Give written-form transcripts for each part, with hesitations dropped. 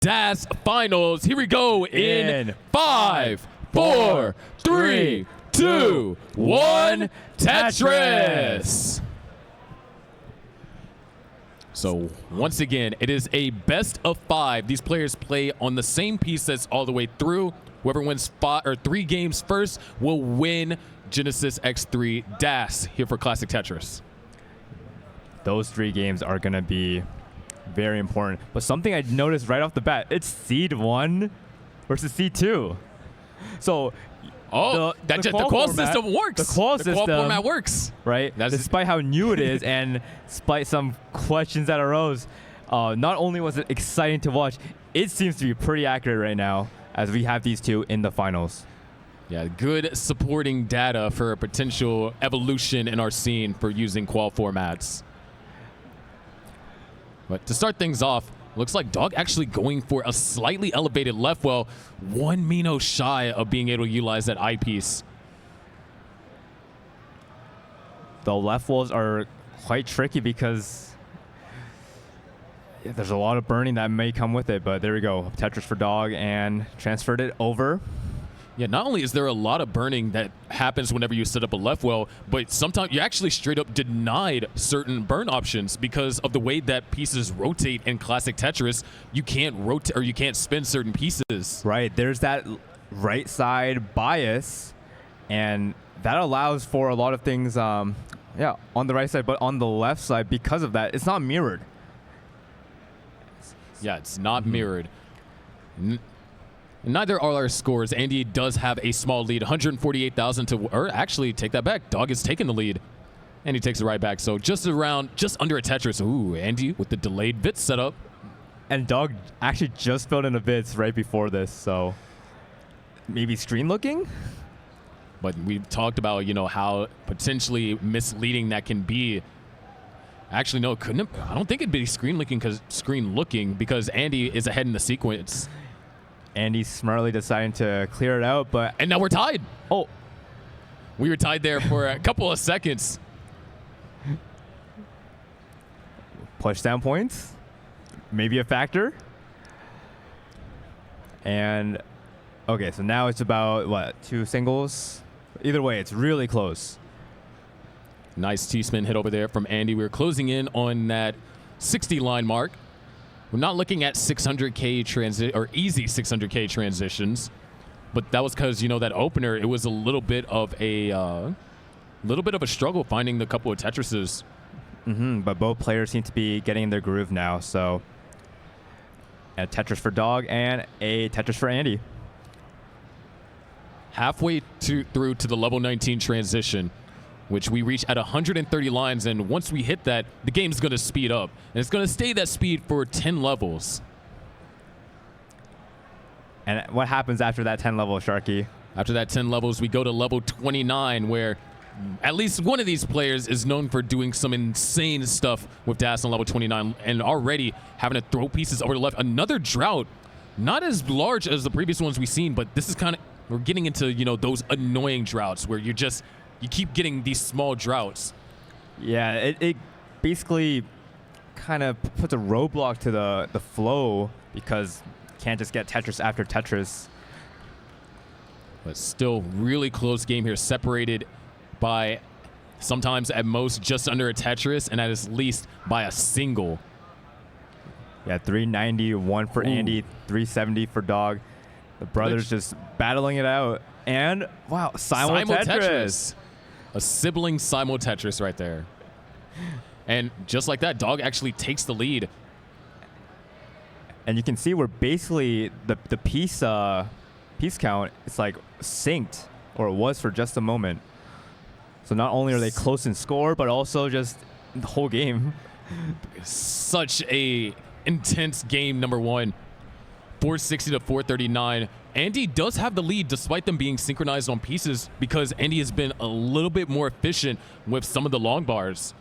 DAS Finals. Here we go in 5, 4, 3, 2, 1, Tetris. So once again, it is a best of 5. These players play on the same piece that's all the way through. Whoever wins 3 games first will win Genesis X3 DAS here for Classic Tetris. Those 3 games are going to be very important. But something I noticed right off the bat, it's seed 1 versus seed 2. So the qual system works. The qual system format works. Right? Despite how new it is and despite some questions that arose, not only was it exciting to watch, it seems to be pretty accurate right now as we have these 2 in the finals. Yeah, good supporting data for a potential evolution in our scene for using qual formats. But to start things off, looks like Dog actually going for a slightly elevated left well, 1 Mino shy of being able to utilize that eyepiece. The left wells are quite tricky because there's a lot of burning that may come with it, but there we go. Tetris for Dog and transferred it over. Yeah, not only is there a lot of burning that happens whenever you set up a left well, but sometimes you actually straight up denied certain burn options because of the way that pieces rotate in Classic Tetris. You can't rotate or you can't spin certain pieces. Right, there's that right side bias, and that allows for a lot of things, yeah, on the right side, but on the left side, because of that, it's not mirrored. Yeah, it's not mirrored. Neither are our scores. Andy does have a small lead, 148,000 to, or actually take that back. Dog is taking the lead, and he takes it right back. So just under a Tetris. Ooh, Andy with the delayed bit setup. And Dog actually just filled in the bits right before this, so maybe screen looking? But we've talked about, you know, how potentially misleading that can be. Actually, no, I don't think it'd be screen looking because Andy is ahead in the sequence. Andy's smartly deciding to clear it out, but... And now we're tied. Oh. We were tied there for a couple of seconds. Push down points. Maybe a factor. And... Okay, so now it's about, what, 2 singles? Either way, it's really close. Nice T-spin hit over there from Andy. We're closing in on that 60 line mark. We're not looking at 600K or easy 600K transitions, but that was because, you know, that opener, it was a little bit of a struggle finding the couple of Tetrises. But both players seem to be getting in their groove now. So a Tetris for Dog and a Tetris for Andy. Halfway through to the level 19 transition, which we reach at 130 lines, and once we hit that, the game's going to speed up. And it's going to stay that speed for 10 levels. And what happens after that 10 level, Sharky? After that 10 levels, we go to level 29, where at least one of these players is known for doing some insane stuff with DAS on level 29, and already having to throw pieces over the left. Another drought, not as large as the previous ones we've seen, but this is kind of, we're getting into, you know, those annoying droughts where you keep getting these small droughts. Yeah, it basically kind of puts a roadblock to the flow because you can't just get Tetris after Tetris. But still really close game here, separated by sometimes at most just under a Tetris and at least by a single. Yeah, 391 for Andy, 370 for Dog. The brothers just battling it out. And, wow, simul Tetris. A sibling simul Tetris right there. And just like that, Dog actually takes the lead. And you can see we're basically the piece count, it's like synced, or it was for just a moment. So not only are they close in score, but also just the whole game. Such a intense game, number 1. 460 to 439. Andy does have the lead despite them being synchronized on pieces because Andy has been a little bit more efficient with some of the long bars.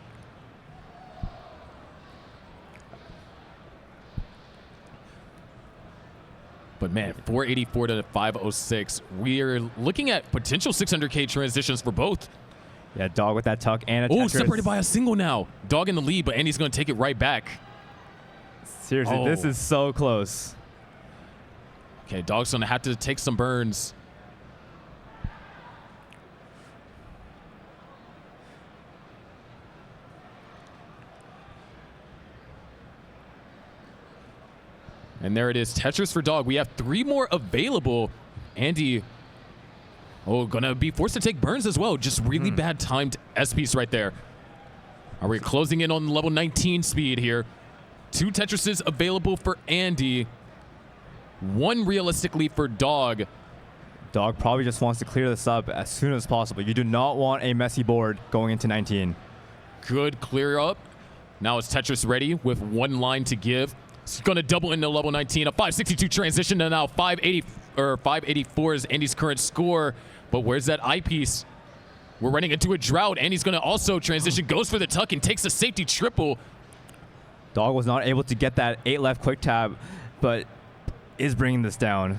But man, 484 to 506. We're looking at potential 600K transitions for both. Yeah, Dog with that tuck and a Tetris. Oh, separated by a single now. Dog in the lead, but Andy's going to take it right back. Seriously, this is so close. Okay, Dog's gonna have to take some burns. And there it is, Tetris for Dog. We have 3 more available. Andy, gonna be forced to take burns as well. Just really bad timed S-piece right there. Are we closing in on level 19 speed here? 2 Tetrises available for Andy. 1 realistically for Dog. Dog probably just wants to clear this up as soon as possible. You do not want a messy board going into 19. Good clear up. Now is Tetris ready with 1 line to give. It's going to double into level 19. A 562 transition to now 584 is Andy's current score. But where's that eyepiece? We're running into a drought. Andy's going to also transition, goes for the tuck and takes a safety triple. Dog was not able to get that 8 left quick tab, but is bringing this down.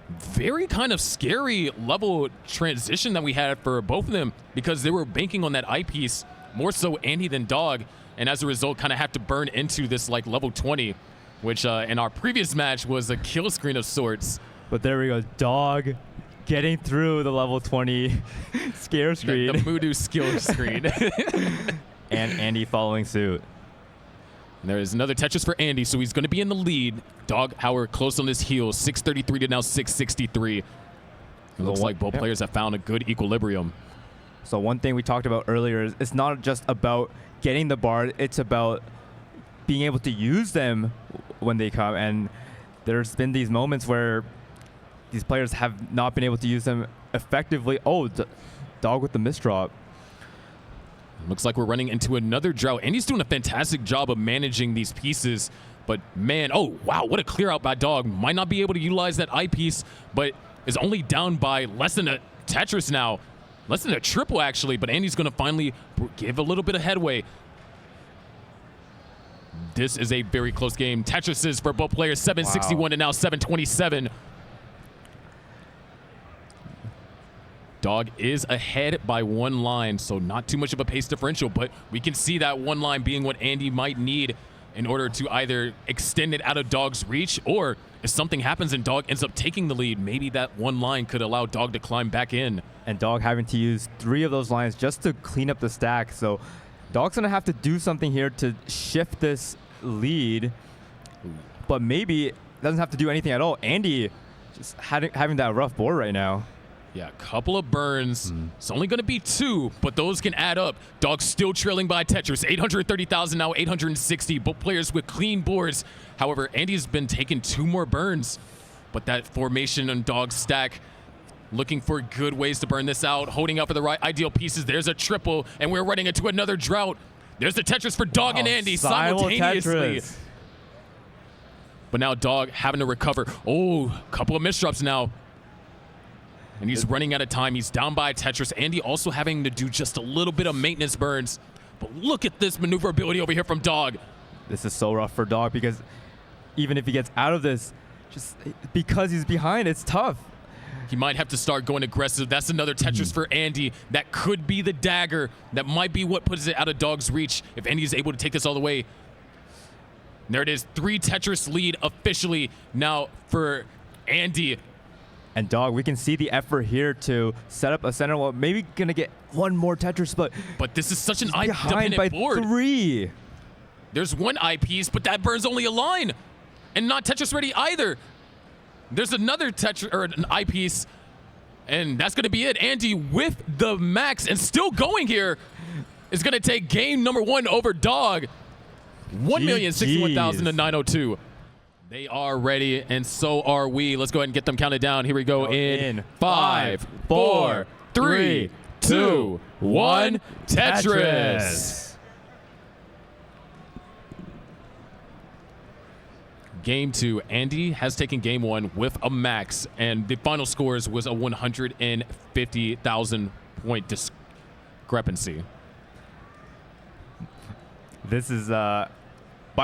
Very kind of scary level transition that we had for both of them because they were banking on that eyepiece, more so Andy than Dog, and as a result kind of have to burn into this like level 20, which in our previous match was a kill screen of sorts. But there we go, Dog getting through the level 20 scare screen. The Voodoo skill screen. And Andy following suit. And there is another Tetris for Andy, so he's going to be in the lead. Dog, however, close on his heels, 633 to now 663. It looks like both players have found a good equilibrium. So one thing we talked about earlier is it's not just about getting the bar, it's about being able to use them when they come. And there's been these moments where these players have not been able to use them effectively. Oh, Dog with the misdrop. Looks like we're running into another drought. Andy's doing a fantastic job of managing these pieces. But man, oh wow, what a clear out by Dog. Might not be able to utilize that eyepiece, but is only down by less than a Tetris now. Less than a triple actually, but Andy's gonna finally give a little bit of headway. This is a very close game. Tetrises for both players, 761 to now 727. Dog is ahead by 1 line, so not too much of a pace differential, but we can see that 1 line being what Andy might need in order to either extend it out of Dog's reach, or if something happens and Dog ends up taking the lead, maybe that 1 line could allow Dog to climb back in. And Dog having to use 3 of those lines just to clean up the stack, so Dog's gonna have to do something here to shift this lead, but maybe doesn't have to do anything at all. Andy just having that rough board right now. Yeah, a couple of burns. It's only going to be 2, but those can add up. Dog still trailing by Tetris. 830,000 now, 860. Both players with clean boards. However, Andy's been taking 2 more burns, but that formation on Dog's stack, looking for good ways to burn this out, holding up for the right ideal pieces. There's a triple, and we're running into another drought. There's the Tetris for Dog and Andy simultaneously. Tetris. But now Dog having to recover. Oh, a couple of misdrops now. And he's running out of time. He's down by Tetris. Andy also having to do just a little bit of maintenance burns. But look at this maneuverability over here from Dog. This is so rough for Dog because even if he gets out of this, just because he's behind, it's tough. He might have to start going aggressive. That's another Tetris for Andy. That could be the dagger. That might be what puts it out of Dog's reach if Andy is able to take this all the way. There it is. 3 Tetris lead officially now for Andy. And Dog, we can see the effort here to set up a center wall. Maybe gonna get 1 more Tetris, but this is such an behind by board. 3. There's 1 eyepiece, but that burns only a line, and not Tetris ready either. There's another Tetris or an eyepiece, and that's gonna be it. Andy with the max and still going here is gonna take game number 1 over Dog. 1,061,000 to 902. They are ready, and so are we. Let's go ahead and get them counted down. Here we go in 5, 4, 3, 2, 1. Tetris. Game 2. Andy has taken game 1 with a max, and the final scores was a 150,000 point discrepancy. This is, by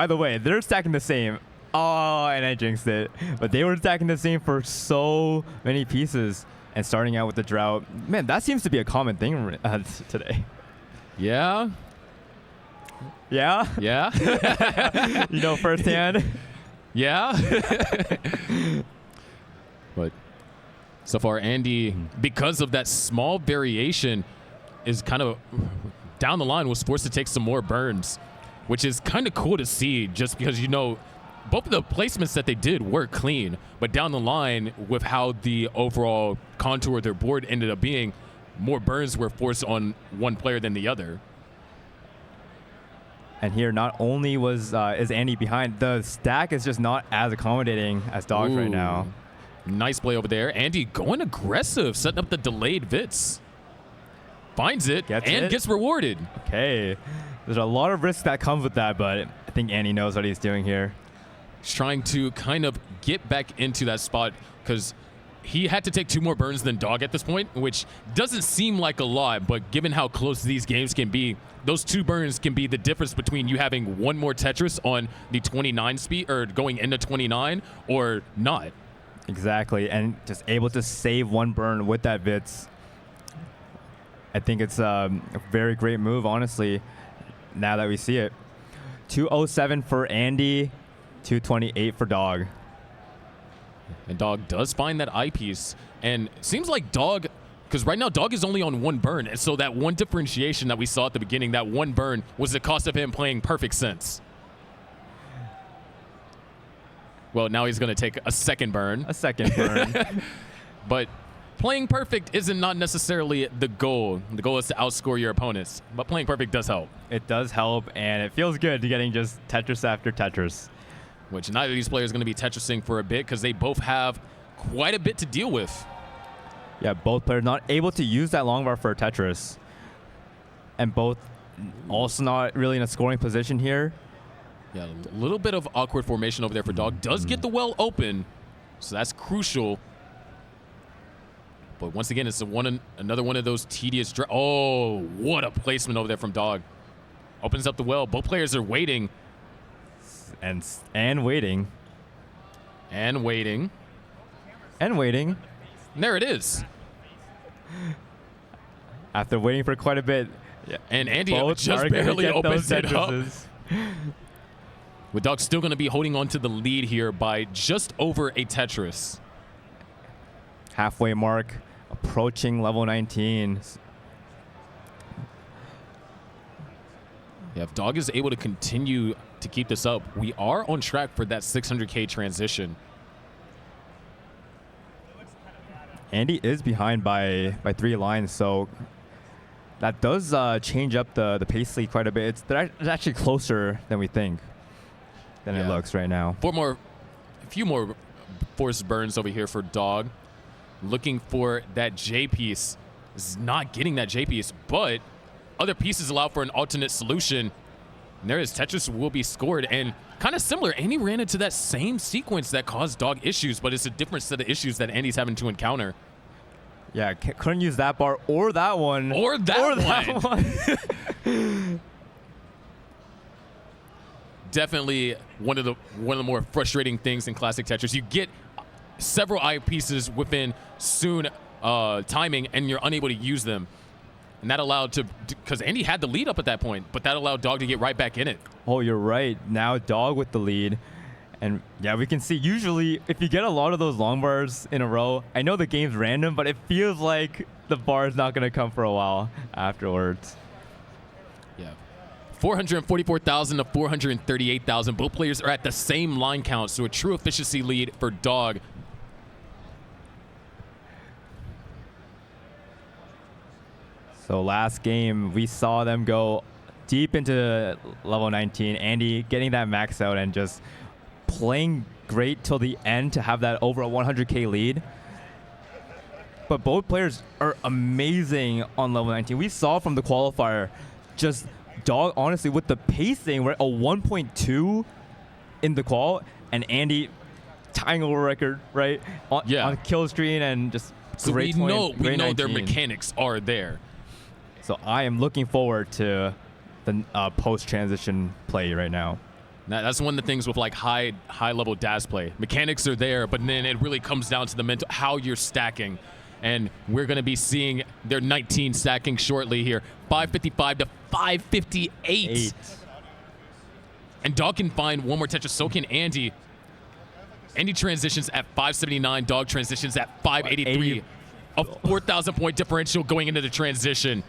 the way, they're stacking the same. Oh, and I jinxed it. But they were stacking the same for so many pieces. And starting out with the drought. Man, that seems to be a common thing today. Yeah? Yeah? Yeah? You know firsthand? Yeah? But so far, Andy, because of that small variation, is kind of down the line was forced to take some more burns, which is kind of cool to see just because, you know, both of the placements that they did were clean, but down the line with how the overall contour of their board ended up being, more burns were forced on one player than the other. And here, not only is Andy behind, the stack is just not as accommodating as Dogs right now. Nice play over there. Andy going aggressive, setting up the delayed Vits. Finds it and gets rewarded. Okay. There's a lot of risk that comes with that, but I think Andy knows what he's doing here. He's trying to kind of get back into that spot because he had to take 2 more burns than Dog at this point, which doesn't seem like a lot, but given how close these games can be, those 2 burns can be the difference between you having 1 more Tetris on the 29 speed or going into 29 or not. Exactly, and just able to save 1 burn with that Vits. I think it's a very great move, honestly, now that we see it. 207 for Andy, 228 for Dog. And Dog does find that eyepiece, and seems like Dog, because right now Dog is only on 1 burn, and so that one differentiation that we saw at the beginning, that 1 burn, was the cost of him playing perfect sense. Well, now he's going to take a 2nd burn. A 2nd burn. But playing perfect isn't not necessarily the goal. The goal is to outscore your opponents, but playing perfect does help. It does help, and it feels good getting just Tetris after Tetris. Which neither of these players are going to be Tetrising for a bit because they both have quite a bit to deal with. Yeah, both players not able to use that long bar for a Tetris. And both also not really in a scoring position here. Yeah, a little bit of awkward formation over there for Dog. Does get the well open, so that's crucial. But once again, it's another one of those tedious oh, what a placement over there from Dog. Opens up the well. Both players are waiting. And waiting. And waiting. And waiting. And there it is. After waiting for quite a bit. Yeah. And Andy just barely opens it up. With Dog still going to be holding on to the lead here by just over a Tetris. Halfway mark, approaching level 19. Yeah, if Dog is able to continue to keep this up, we are on track for that 600K transition. Andy is behind by 3 lines, so that does change up the pace lead quite a bit. It's actually closer than we think, than it looks right now. A few more forced burns over here for Dog. Looking for that J piece. Is not getting that J piece, but other pieces allow for an alternate solution. And there is Tetris will be scored, and kind of similar. Andy ran into that same sequence that caused Dog issues, but it's a different set of issues that Andy's having to encounter. Yeah, couldn't use that bar or that one. Or that one. Definitely one of the more frustrating things in classic Tetris. You get several eyepieces within soon timing, and you're unable to use them. And that allowed because Andy had the lead up at that point, but that allowed Dog to get right back in it. Oh, you're right. Now Dog with the lead. And yeah, we can see usually if you get a lot of those long bars in a row, I know the game's random, but it feels like the bar is not going to come for a while afterwards. Yeah. 444,000 to 438,000. Both players are at the same line count, so a true efficiency lead for Dog. So last game, we saw them go deep into level 19. Andy getting that max out and just playing great till the end to have that over a 100K lead. But both players are amazing on level 19. We saw from the qualifier, just Dog, honestly, with the pacing, we're at a 1.2 in the qual, and Andy tying over record, right? On kill screen and just so great we know their mechanics are there. So I am looking forward to the post-transition play right now. Now, that's one of the things with like high-level DAS play. Mechanics are there, but then it really comes down to the mental, how you're stacking. And we're going to be seeing their 19 stacking shortly here. 555 to 558. And Dog can find one more Tetris. So can Andy. Andy transitions at 579. Dog transitions at 583. A 4,000 point differential going into the transition.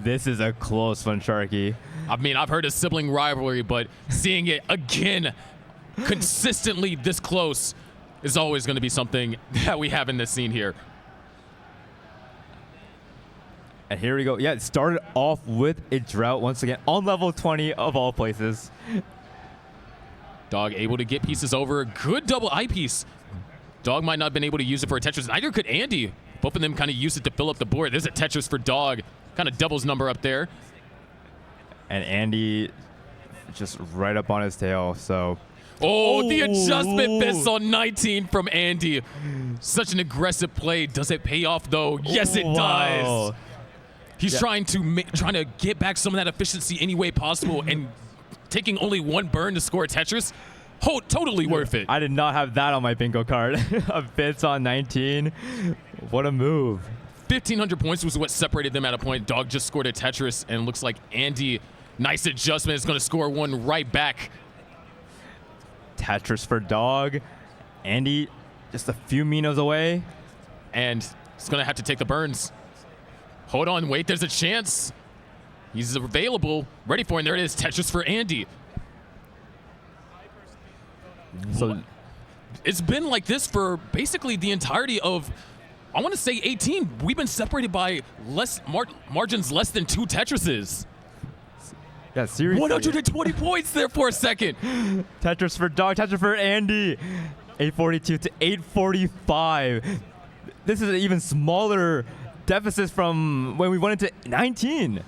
This is a close one, Sharky. I mean, I've heard of sibling rivalry, but seeing it again consistently this close is always going to be something that we have in this scene here. And here we go. Yeah, it started off with a drought once again on level 20 of all places. Dog able to get pieces over. Good double eyepiece. Dog might not have been able to use it for a Tetris. Neither could Andy. Both of them kind of used it to fill up the board. There's a Tetris for Dog. Kind of doubles number up there. And Andy just right up on his tail, so. Oh, the adjustment miss on 19 from Andy. Such an aggressive play. Does it pay off, though? Yes, it does. He's trying to get back some of that efficiency any way possible, and taking only one burn to score a Tetris, totally worth it. I did not have that on my bingo card. A bits on 19. What a move. 1,500 points was what separated them at a point. Dog just scored a Tetris, and looks like Andy, nice adjustment, is going to score one right back. Tetris for Dog. Andy just a few minos away. And he's going to have to take the burns. Hold on, wait, there's a chance. He's available, ready for it, and there it is, Tetris for Andy. So it's been like this for basically the entirety of, I want to say 18. We've been separated by margins less than 2 Tetrises. Yeah, seriously. 120 points there for a second. Tetris for Dog, Tetris for Andy. 842 to 845. This is an even smaller deficit from when we went into 19.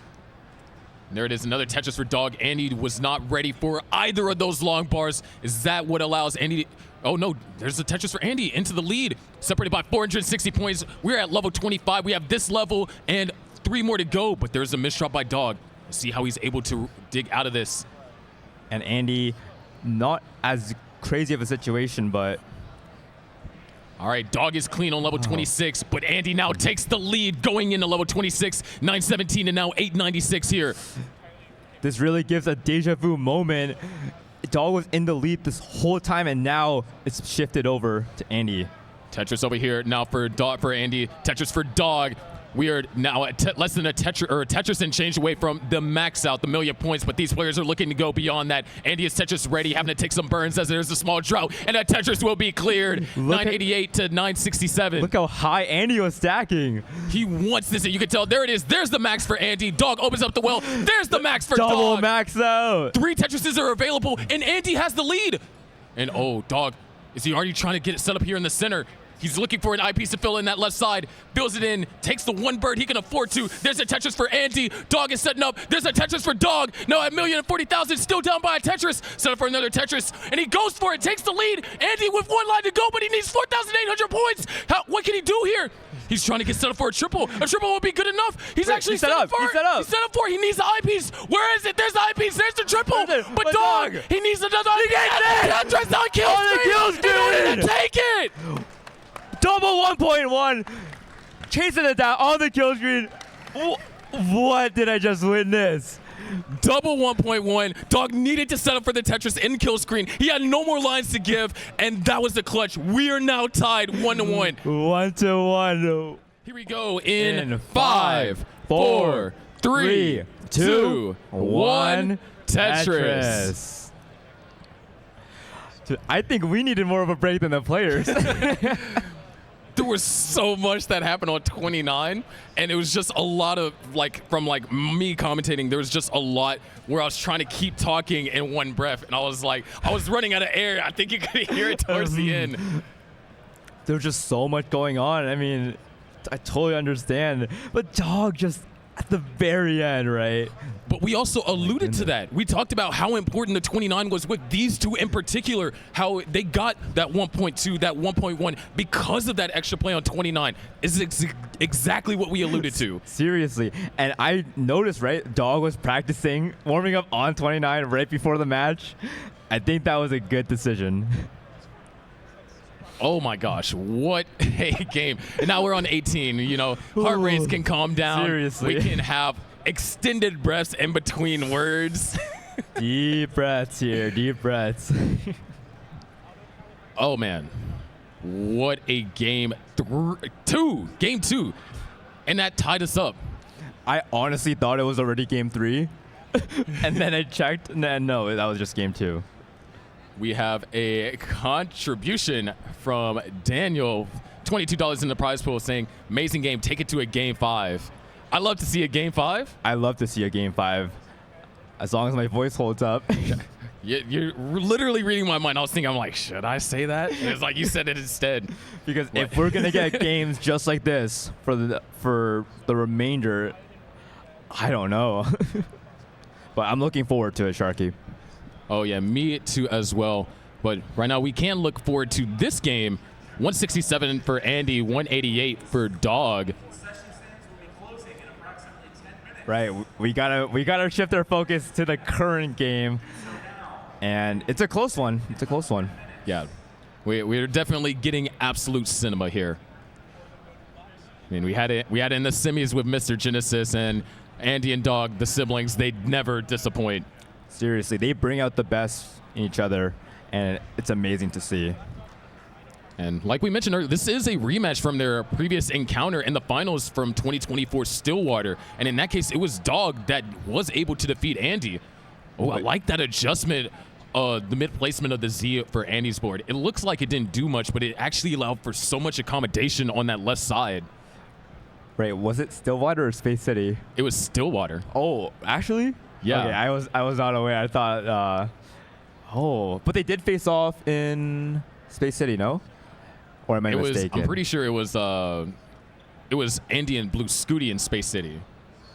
There it is, another Tetris for Dog. Andy was not ready for either of those long bars. Is that what allows Andy to, oh no, there's a Tetris for Andy into the lead. Separated by 460 points. We're at level 25. We have this level and 3 more to go, but there's a misdrop by Dog. See how he's able to dig out of this. And Andy, not as crazy of a situation, but all right, Dog is clean on level 26, but Andy now takes the lead going into level 26, 917 and now 896 here. This really gives a deja vu moment. Dog was in the lead this whole time, and now it's shifted over to Andy. Tetris over here now for Andy. Tetris for Dog. We are now at less than a Tetris and change away from the max out, the million points, but these players are looking to go beyond that. Andy is Tetris ready, having to take some burns as there's a small drought, and that Tetris will be cleared. 988 to 967. Look how high Andy was stacking. He wants this, and you can tell, there it is. There's the max for Andy. Dog opens up the well. There's the max for Dog. Double max out. 3 Tetrises are available, and Andy has the lead. And oh, Dog, is he already trying to get it set up here in the center? He's looking for an eyepiece to fill in that left side. Fills it in. Takes the one bird he can afford to. There's a Tetris for Andy. Dog is setting up. There's a Tetris for Dog. Now at 1,040,000, still down by a Tetris. Set up for another Tetris. And he goes for it. Takes the lead. Andy with 1 line to go, but he needs 4,800 points. What can he do here? He's trying to get set up for a triple. A triple won't be good enough. He's actually set up for it. He's set up for it. He needs the eyepiece. Where is it? There's the eyepiece. There's the triple. But Dog, he needs another eyepiece. Tetris on kill screen. In order to take it. Double 1.1. Chasing it down on the kill screen. What did I just witness? Double 1.1. Dog needed to set up for the Tetris in kill screen. He had no more lines to give, and that was the clutch. We are now tied 1-1. 1-1. Here we go in 5, 4, 3, 2, 1. Tetris. I think we needed more of a break than the players. There was so much that happened on 29, and it was just a lot of, from me commentating, there was just a lot where I was trying to keep talking in one breath, and I was running out of air. I think you could hear it towards the end. There was just so much going on. I mean, I totally understand, but Dog just at the very end, right? But we also alluded to that. We talked about how important the 29 was with these two in particular, how they got that 1.2, that 1.1 because of that extra play on 29. Is exactly what we alluded to. Seriously. And I noticed, right, Dog was practicing, warming up on 29 right before the match. I think that was a good decision. Oh my gosh, what a game. And now we're on 18, heart rates can calm down. Seriously. We can have extended breaths in between words. Deep breaths here, deep breaths. Oh, man. What a game. Game 2. And that tied us up. I honestly thought it was already game 3. And then I checked, and no, that was just game 2. We have a contribution from Daniel, $22 in the prize pool, saying, amazing game, take it to a game 5. I love to see a game 5. I love to see a game 5, as long as my voice holds up. You're literally reading my mind. I was thinking, I'm like, should I say that? And it's like you said it instead. Because if we're gonna get games just like this for the remainder, I don't know. But I'm looking forward to it, Sharky. Oh yeah, me too as well. But right now we can look forward to this game. 167 for Andy, 188 for Dog. Right, we gotta shift our focus to the current game, and it's a close one. It's a close one. Yeah, we're definitely getting absolute cinema here. I mean, we had it in the semis with Mr. Genesis, and Andy and Dog, the siblings, they never disappoint. Seriously, they bring out the best in each other, and it's amazing to see. And like we mentioned earlier, this is a rematch from their previous encounter in the finals from 2024 Stillwater. And in that case, it was Dog that was able to defeat Andy. Oh, I like that adjustment, the mid-placement of the Z for Andy's board. It looks like it didn't do much, but it actually allowed for so much accommodation on that left side. Right, was it Stillwater or Space City? It was Stillwater. Oh, actually? Yeah. Okay, I was not aware. I thought, but they did face off in Space City, no? Or am I mistaken? I'm pretty sure it was Andy and Blue Scooty in Space City.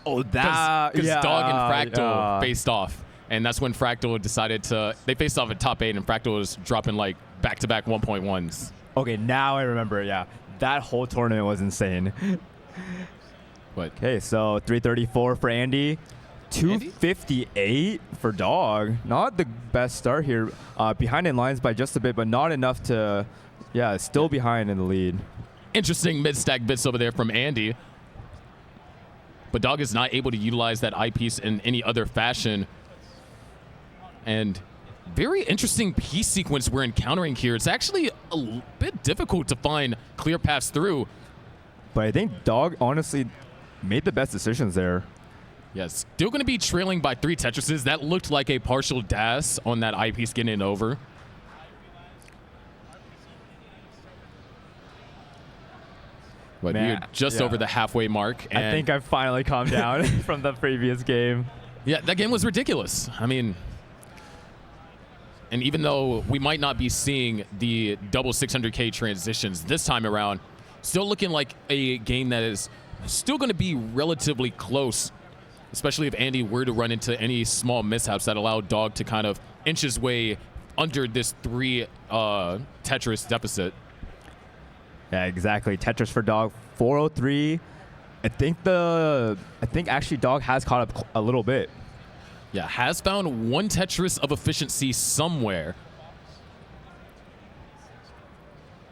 Oh, that. Because yeah, Dog and Fractal faced off. And that's when Fractal decided they faced off at top 8, and Fractal was dropping like back-to-back 1.1s. Okay, now I remember, yeah. That whole tournament was insane. But okay, so 334 for Andy. 258 for Dog. Not the best start here. Behind in lines by just a bit, but not enough to, still behind in the lead. Interesting mid-stack bits over there from Andy. But Dog is not able to utilize that eyepiece in any other fashion. And very interesting piece sequence we're encountering here. It's actually a bit difficult to find clear paths through. But I think Dog honestly made the best decisions there. Yes, still going to be trailing by 3 Tetrises. That looked like a partial dash on that eyepiece getting it over. But we're just over the halfway mark. And I think I've finally calmed down from the previous game. Yeah, that game was ridiculous. I mean, and even though we might not be seeing the double 600K transitions this time around, still looking like a game that is still going to be relatively close, especially if Andy were to run into any small mishaps that allow Dog to kind of inch his way under this 3 Tetris deficit. Yeah, exactly. Tetris for Dog, 403. I think actually Dog has caught up a little bit. Yeah, has found 1 Tetris of efficiency somewhere.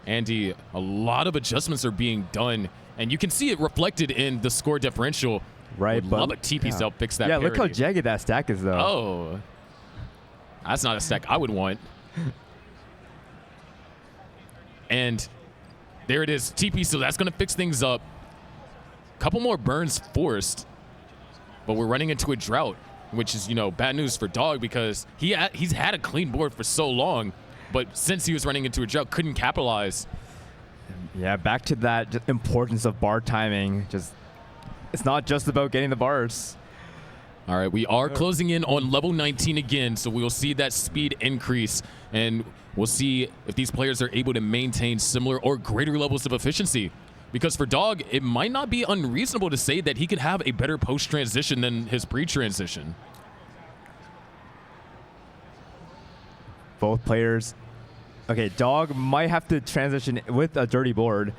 Andy, a lot of adjustments are being done, and you can see it reflected in the score differential. Right, but love a TP cell fix that. Yeah, parity. look how jagged that stack is, though. Oh, that's not a stack I would want. And there it is, TP, so that's going to fix things up. Couple more burns forced, but we're running into a drought, which is, bad news for Dog because he's had a clean board for so long, but since he was running into a drought, couldn't capitalize. Yeah, back to that importance of bar timing. It's not just about getting the bars. All right, we are closing in on level 19 again, so we'll see that speed increase, and we'll see if these players are able to maintain similar or greater levels of efficiency. Because for Dog, it might not be unreasonable to say that he could have a better post-transition than his pre-transition. Both players. Okay, Dog might have to transition with a dirty board,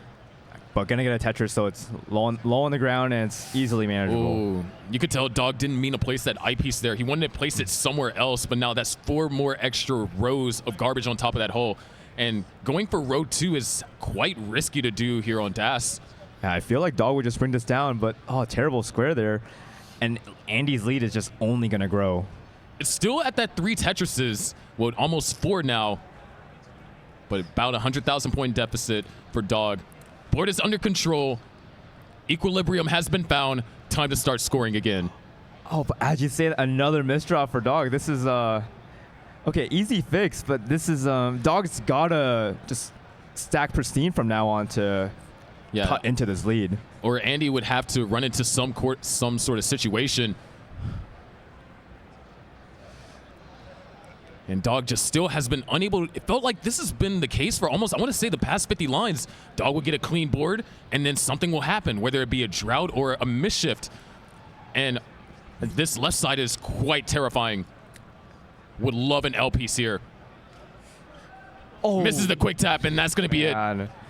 but gonna get a Tetris, so it's low on the ground and it's easily manageable. Ooh, you could tell Dog didn't mean to place that eyepiece there. He wanted to place it somewhere else, but now that's 4 more extra rows of garbage on top of that hole. And going for row 2 is quite risky to do here on DAS. Yeah, I feel like Dog would just bring this down, but terrible square there. And Andy's lead is just only gonna grow. It's still at that 3 Tetrises, well, almost 4 now. but about 100,000 point deficit for Dog. Board is under control. Equilibrium has been found. Time to start scoring again. Oh, but as you say, another misdraw for Dog. This is okay, easy fix, but this is Dog's gotta just stack pristine from now on to cut into this lead. Or Andy would have to run into some sort of situation. And Dog just still has been unable. It felt like this has been the case for almost, I want to say, the past 50 lines. Dog will get a clean board, and then something will happen, whether it be a drought or a misshift. And this left side is quite terrifying. Would love an L piece here. Oh, misses the quick tap, and that's going to be it.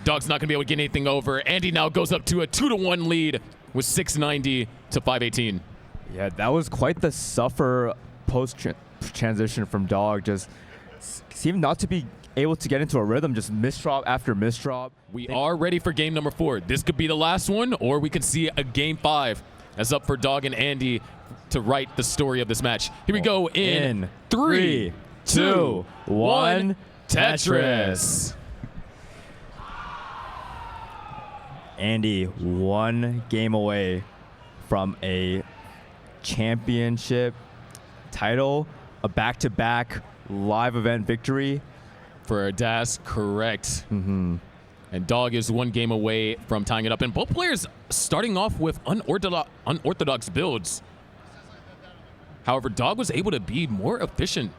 Dog's not going to be able to get anything over. Andy now goes up to a 2-1 lead with 690 to 518. Yeah, that was quite the suffer post-transition from Dog. Just seemed not to be able to get into a rhythm, just misdrop after misdrop. We are ready for game number 4. This could be the last one, or we could see a game 5 as up for Dog and Andy to write the story of this match. Here we go in 3, 2, 1, Tetris. Andy 1 game away from a championship title, a back-to-back live event victory. For a DAS, correct. And Dog is 1 game away from tying it up. And both players starting off with unorthodox builds. However, Dog was able to be more efficient.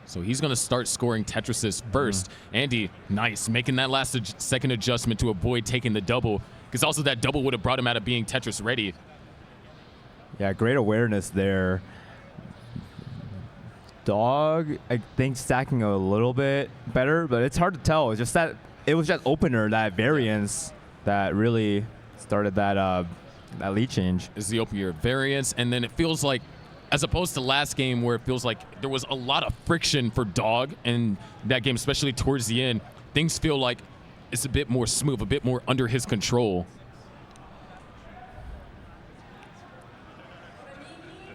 So he's going to start scoring Tetrises first. Andy, nice, making that last second adjustment to avoid taking the double, because also that double would have brought him out of being Tetris ready. Yeah, great awareness there. Dog, I think, stacking a little bit better, but it's hard to tell. It's just that it was just opener, that variance, that really started that that lead change. Is the opener variance, and then it feels like, as opposed to last game where it feels like there was a lot of friction for Dog in that game, especially towards the end, things feel like it's a bit more smooth, a bit more under his control.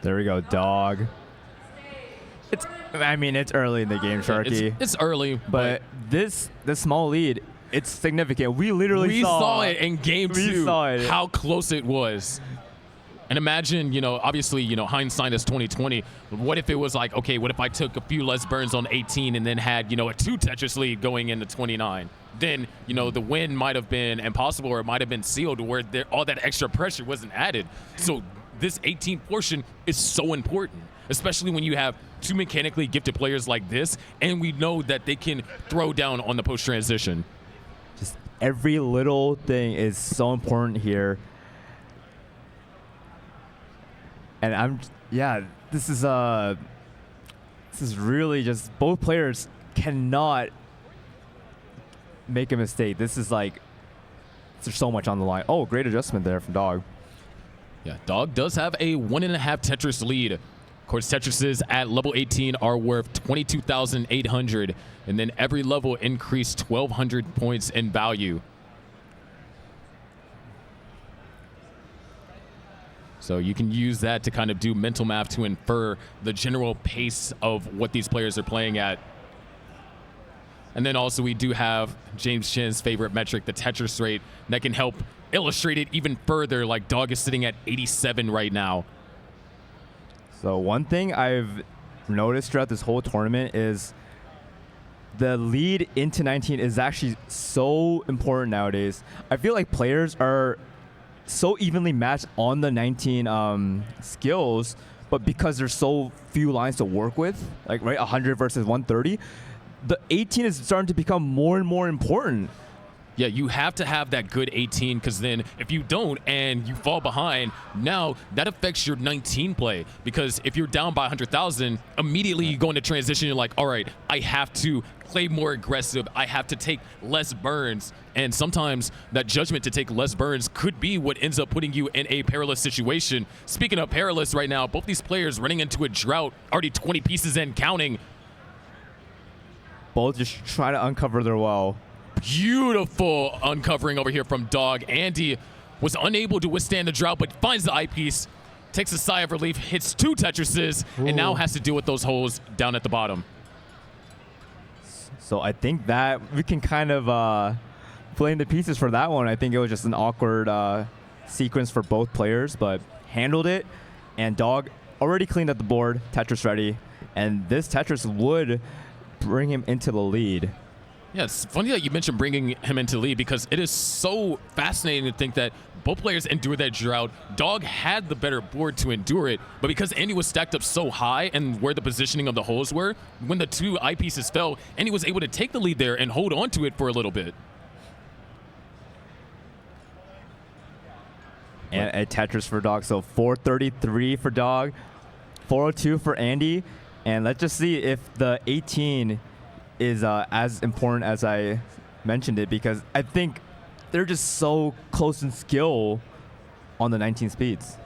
There we go, Dog. I mean, it's early in the game, Sharky. It's early, but this small lead, it's significant. We literally saw it in game 2, saw it. How close it was. And imagine, obviously, hindsight is 2020. What if it was like, okay, what if I took a few less burns on 18 and then had, a 2 Tetris lead going into 29? Then, the win might have been impossible, or it might have been sealed, where all that extra pressure wasn't added. So this 18 portion is so important, especially when you have 2 mechanically gifted players like this, and we know that they can throw down on the post-transition. Just every little thing is so important here. And this is really just, both players cannot make a mistake. This is like, there's so much on the line. Oh, great adjustment there from Dog. Yeah, Dog does have a 1.5 Tetris lead. Of course, Tetrises at level 18 are worth 22,800, and then every level increased 1,200 points in value. So you can use that to kind of do mental math to infer the general pace of what these players are playing at. And then also we do have James Chen's favorite metric, the Tetris rate, that can help illustrate it even further. Like Dog is sitting at 87 right now. So one thing I've noticed throughout this whole tournament is the lead into 19 is actually so important nowadays. I feel like players are so evenly matched on the 19 skills, but because there's so few lines to work with, like 100 versus 130, the 18 is starting to become more and more important. Yeah, you have to have that good 18, because then if you don't and you fall behind, now that affects your 19 play. Because if you're down by 100,000, immediately you go into transition, you're like, all right, I have to play more aggressive. I have to take less burns. And sometimes that judgment to take less burns could be what ends up putting you in a perilous situation. Speaking of perilous right now, both these players running into a drought, already 20 pieces in, counting. Both just trying to uncover their well. Beautiful uncovering over here from Dog. Andy was unable to withstand the drought, but finds the eyepiece, takes a sigh of relief, hits 2 Tetrises, and now has to deal with those holes down at the bottom. So I think that we can kind of blame the pieces for that one. I think it was just an awkward sequence for both players, but handled it. And Dog already cleaned up the board, Tetris ready. And this Tetris would bring him into the lead. Yeah, it's funny that you mentioned bringing him into the lead because it is so fascinating to think that both players endured that drought. Dog had the better board to endure it, but because Andy was stacked up so high and where the positioning of the holes were, when the two eyepieces fell, Andy was able to take the lead there and hold on to it for a little bit. And a Tetris for Dog, so 433 for Dog, 402 for Andy. And let's just see if the 18 is as important as I mentioned it, because I think they're just so close in skill on the 19 speeds.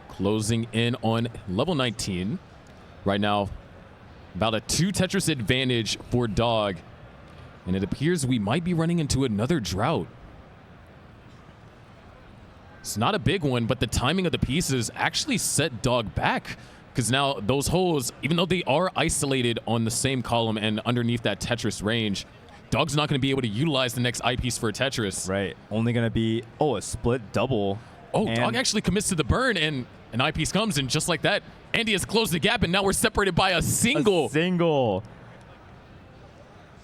Closing in on level 19. Right now, about a 2 Tetris advantage for Dog. And it appears we might be running into another drought. It's not a big one, but the timing of the pieces actually set Dog back. Because now those holes, even though they are isolated on the same column and underneath that Tetris range, Dog's not going to be able to utilize the next eyepiece for a Tetris. Right. Only going to be, a split double. Oh, Dog actually commits to the burn, and an eyepiece comes, and just like that, Andy has closed the gap, and now we're separated by a single.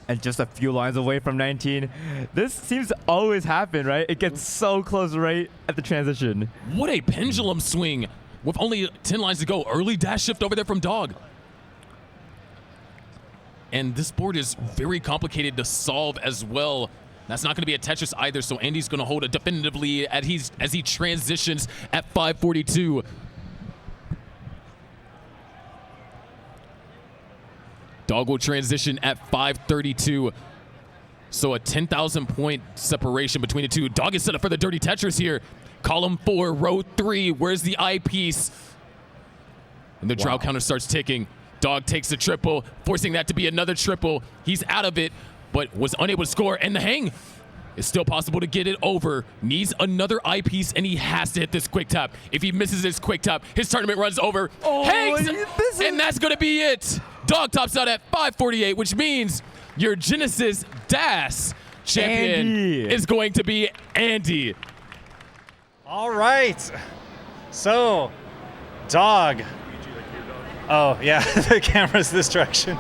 And just a few lines away from 19. This seems to always happen, right? It gets so close right at the transition. What a pendulum swing. With only 10 lines to go, early dash shift over there from Dog. And this board is very complicated to solve as well. That's not going to be a Tetris either, so Andy's going to hold it definitively as he transitions at 542. Dog will transition at 532. So a 10,000 point separation between the two. Dog is set up for the dirty Tetris here. Column 4, row 3. Where's the eyepiece? And the drought counter starts ticking. Dog takes the triple, forcing that to be another triple. He's out of it, but was unable to score. And the hang is still possible to get it over. Needs another eyepiece, and he has to hit this quick tap. If he misses his quick tap, his tournament runs over. Hangs, and that's going to be it. Dog tops out at 548, which means your Genesis DAS champion is going to be Andy. All right. So, Dog. Oh, yeah, the camera's this direction.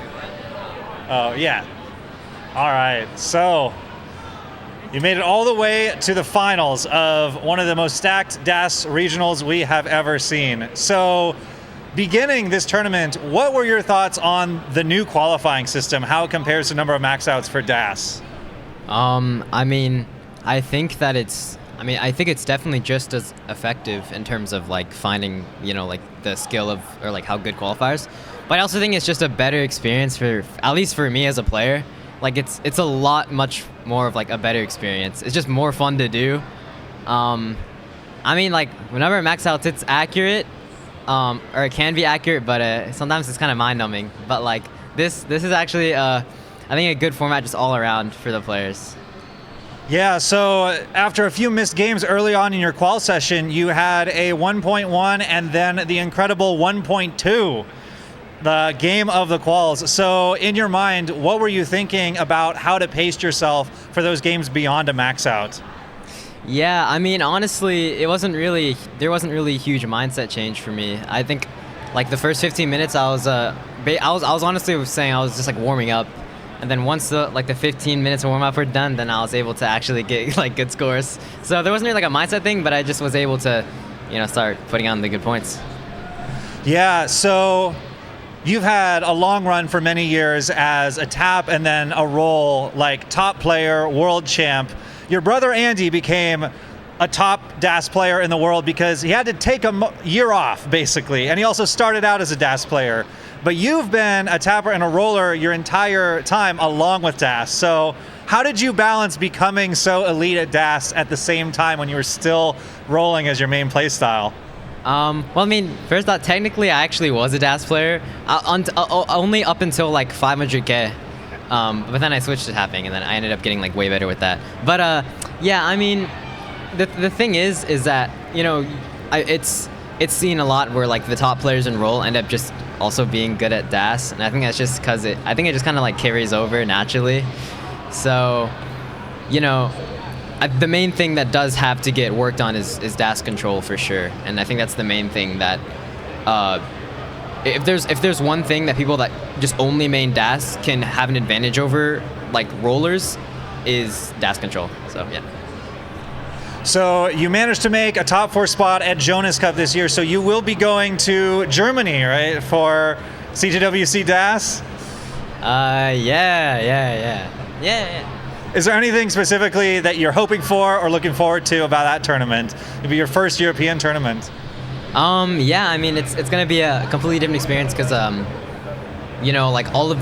Oh, yeah. All right. So, you made it all the way to the finals of one of the most stacked DAS regionals we have ever seen. So, beginning this tournament, what were your thoughts on the new qualifying system, how it compares to number of max outs for DAS? I think that I think it's definitely just as effective in terms of like finding, like the skill of, or like how good qualifiers. But I also think it's just a better experience for, at least for me as a player. Like it's a lot much more of like a better experience. It's just more fun to do. Like whenever it max outs, it's accurate, or it can be accurate, but sometimes it's kind of mind numbing. But like this is actually, I think a good format just all around for the players. Yeah, so after a few missed games early on in your qual session, you had a 1.1 and then the incredible 1.2, the game of the quals. So in your mind, what were you thinking about how to pace yourself for those games beyond a max out? Yeah, honestly, there wasn't really a huge mindset change for me. I think like the first 15 minutes I was honestly saying I was just like warming up. And then once the 15 minutes of warm-up were done, then I was able to actually get like good scores. So there wasn't really like a mindset thing, but I just was able to, start putting on the good points. Yeah, so you've had a long run for many years as a tap and then a role like top player, world champ. Your brother Andy became a top DAS player in the world because he had to take a year off, basically. And he also started out as a DAS player. But you've been a tapper and a roller your entire time along with DAS. So how did you balance becoming so elite at DAS at the same time when you were still rolling as your main play style? First off, technically I actually was a DAS player only up until like 500K. But then I switched to tapping, and then I ended up getting like way better with that. But the thing is that, it's seen a lot where like the top players in Roll end up just also being good at DAS, and I think that's just because I think it just kind of like carries over naturally. So, you know, the main thing that does have to get worked on is DAS control for sure, and I think that's the main thing that if there's one thing that people that just only main DAS can have an advantage over like rollers is DAS control. So yeah. So you managed to make a top 4 spot at Jonas Cup this year, so you will be going to Germany, right, for CTWC DAS? Yeah. Is there anything specifically that you're hoping for or looking forward to about that tournament? It'll be your first European tournament. Yeah, I mean, it's gonna be a completely different experience because, you know, like all of,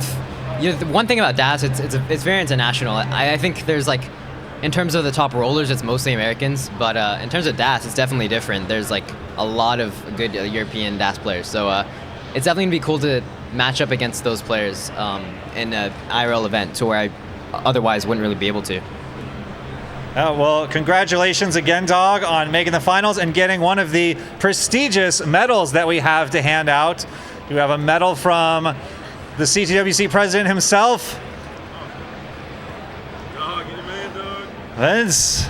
you know, the one thing about DAS, it's very international. I think there's like, in terms of the top rollers, it's mostly Americans, but in terms of DAS, it's definitely different. There's like a lot of good European DAS players, so it's definitely gonna be cool to match up against those players in an IRL event, to where I otherwise wouldn't really be able to. Well, congratulations again, Dog, on making the finals and getting one of the prestigious medals that we have to hand out. You have a medal from the CTWC president himself, Vince.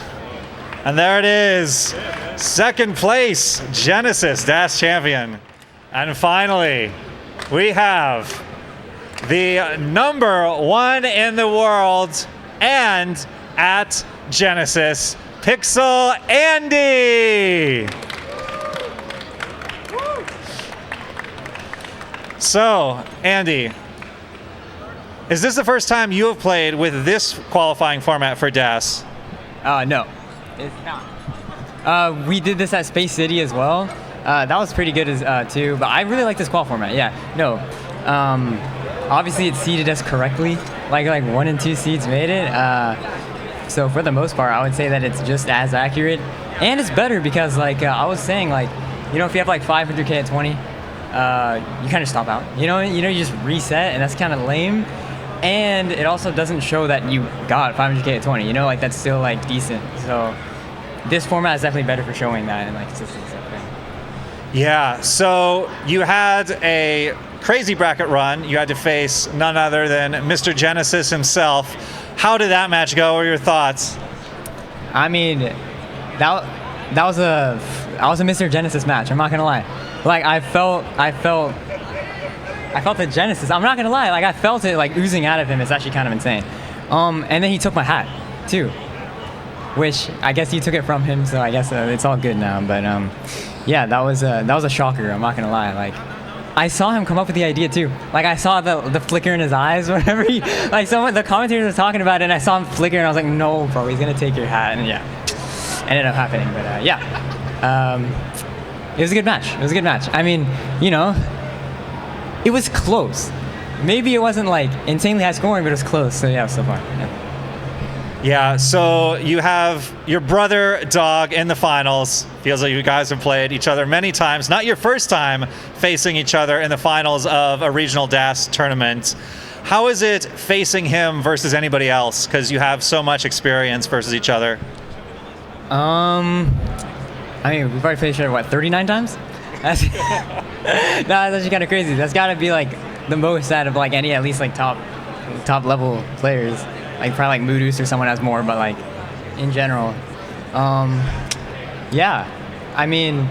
And there it is. Second place, Genesis DAS champion. And finally, we have the #1 in the world and at Genesis, Pixel Andy. So, Andy, is this the first time you have played with this qualifying format for DAS? No, it's not. We did this at Space City as well. That was pretty good as too, but I really like this qual format. Yeah, no. Obviously, it's seeded us correctly. Like 1 and 2 seeds made it. So for the most part, I would say that it's just as accurate, and it's better because like I was saying, like, you know, if you have like 500K at 20, you kind of stop out. You know, you just reset, and that's kind of lame. And it also doesn't show that you got 500K at 20. You know, like that's still like decent. So this format is definitely better for showing that and like consistency. Yeah. So you had a crazy bracket run. You had to face none other than Mr. Genesis himself. How did that match go? What are your thoughts? I mean, that was a Mr. Genesis match. I'm not gonna lie. Like I felt the Genesis. I'm not gonna lie. Like I felt it like oozing out of him. It's actually kind of insane. And then he took my hat too, which I guess he took it from him. So I guess it's all good now. But yeah, that was a shocker. I'm not gonna lie. Like I saw him come up with the idea too. Like I saw the flicker in his eyes whenever he, like the commentators were talking about it, and I saw him flicker, and I was like, no, bro, he's gonna take your hat, and yeah, ended up happening. But yeah, it was a good match. It was a good match. I mean, you know, it was close. Maybe it wasn't like insanely high scoring, but it was close. So yeah, so far. Yeah. Yeah, so you have your brother, Dog, in the finals. Feels like you guys have played each other many times. Not your first time facing each other in the finals of a regional DAS tournament. How is it facing him versus anybody else? Because you have so much experience versus each other. I mean, we've already played each other, what, 39 times? That's actually kind of crazy. That's got to be like the most out of like any at least like top level players. Like probably like Moodus or someone has more, but like in general, yeah. I mean,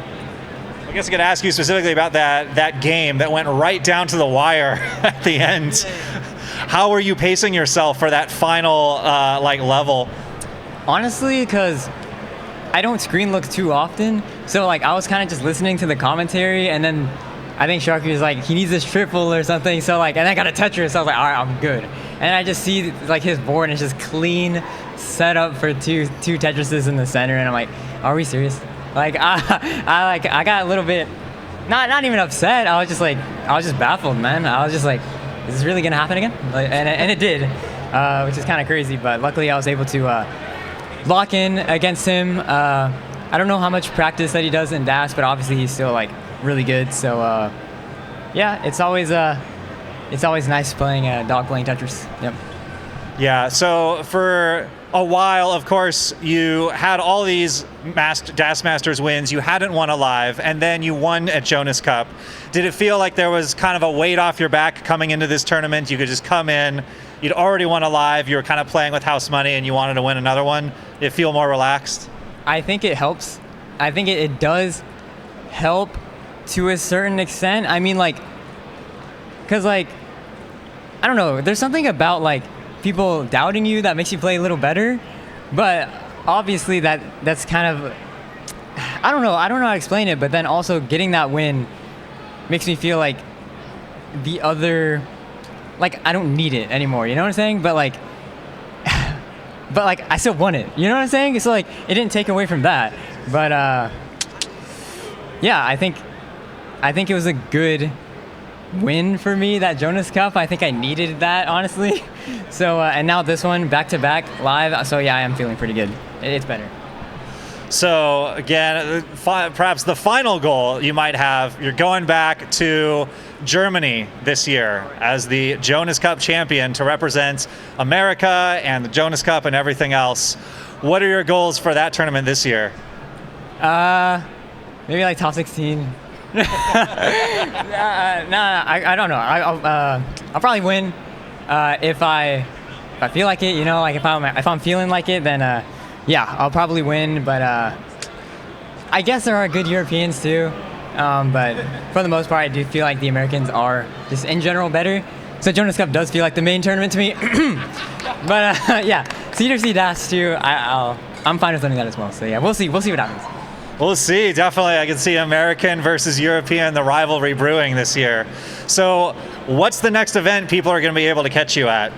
I guess I could ask you specifically about that game that went right down to the wire at the end. How were you pacing yourself for that final like level? Honestly, because I don't screen look too often, so like I was kind of just listening to the commentary, and then I think Sharky was like, he needs this triple or something, so like, and I got a Tetris, so I was like, all right, I'm good. And I just see like his board, and it's just clean set up for two Tetrises in the center, and I'm like, are we serious? Like I got a little bit, not even upset. I was just baffled, man. I was just like, is this really gonna happen again? Like, and it did, which is kind of crazy. But luckily, I was able to lock in against him. I don't know how much practice that he does in DAS, but obviously he's still like really good. So yeah, it's always nice playing Dog playing Tetris. Yep. Yeah, so for a while, of course, you had all these DAS Masters wins. You hadn't won a live, and then you won at Jonas Cup. Did it feel like there was kind of a weight off your back coming into this tournament? You could just come in, you'd already won a live, you were kind of playing with house money, and you wanted to win another one. Did it feel more relaxed? I think it helps. I think it does help to a certain extent. I mean, like, because, like, I don't know, there's something about, like, people doubting you that makes you play a little better, but obviously that's kind of, I don't know how to explain it, but then also getting that win makes me feel like the other, like, I don't need it anymore, you know what I'm saying? But like I still won it, you know what I'm saying? So like, it didn't take away from that, but yeah, I think it was a good win for me, that Jonas Cup. I think I needed that, honestly. So, and now this one, back-to-back live. So yeah, I am feeling pretty good. It's better. So again, perhaps the final goal you might have, you're going back to Germany this year as the Jonas Cup champion to represent America and the Jonas Cup and everything else. What are your goals for that tournament this year? Maybe like top 16. I don't know. I'll probably win if I feel like it. You know, like if I'm feeling like it, then yeah, I'll probably win. But I guess there are good Europeans too. But for the most part, I do feel like the Americans are just in general better. So Jonas Cup does feel like the main tournament to me. But yeah, CTWC DAS too. I'm fine with winning that as well. So yeah, we'll see what happens. We'll see. Definitely, I can see American versus European, the rivalry brewing this year. So what's the next event people are going to be able to catch you at?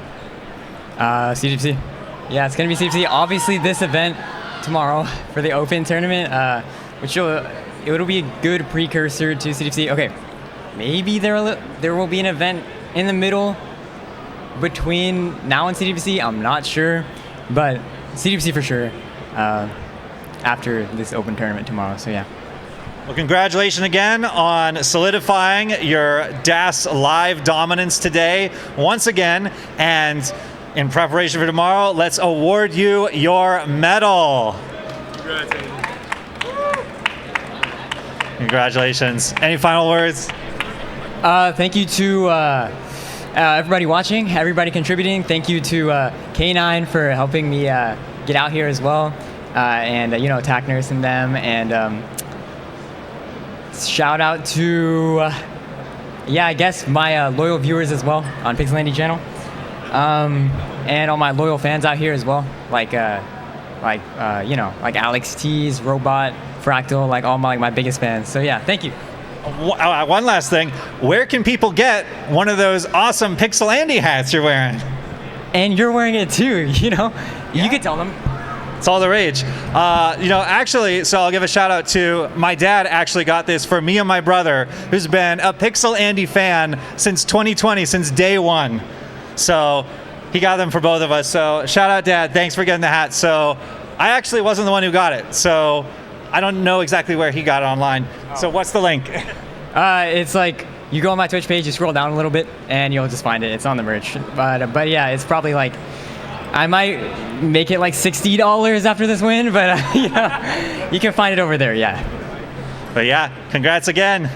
CTWC. Yeah, it's going to be CTWC. Obviously, this event tomorrow for the Open tournament, which it'll be a good precursor to CTWC. Okay, maybe there will be an event in the middle between now and CTWC. I'm not sure, but CTWC for sure. After this Open tournament tomorrow, so yeah. Well, congratulations again on solidifying your DAS live dominance today once again, and in preparation for tomorrow, let's award you your medal. Congratulations. Any final words? Thank you to everybody watching, everybody contributing. Thank you to K9 for helping me get out here as well. And you know, Attack Nurse and them, and shout out to yeah, I guess my loyal viewers as well on Pixel Andy channel, and all my loyal fans out here as well, like you know, like Alex T's, Robot, Fractal, like all my biggest fans. So yeah, thank you. One last thing, where can people get one of those awesome Pixel Andy hats you're wearing? And you're wearing it too, you know? Yeah. You could tell them. It's all the rage. You know, actually, so I'll give a shout out to my dad. Actually got this for me and my brother, who's been a Pixel Andy fan since 2020, since day one. So he got them for both of us. So shout out, Dad. Thanks for getting the hat. So I actually wasn't the one who got it. So I don't know exactly where he got it online. Oh. So what's the link? It's like you go on my Twitch page, you scroll down a little bit, and you'll just find it. It's on the merch. But yeah, it's probably like, I might make it like $60 after this win, but you know, you can find it over there, yeah. But yeah, congrats again.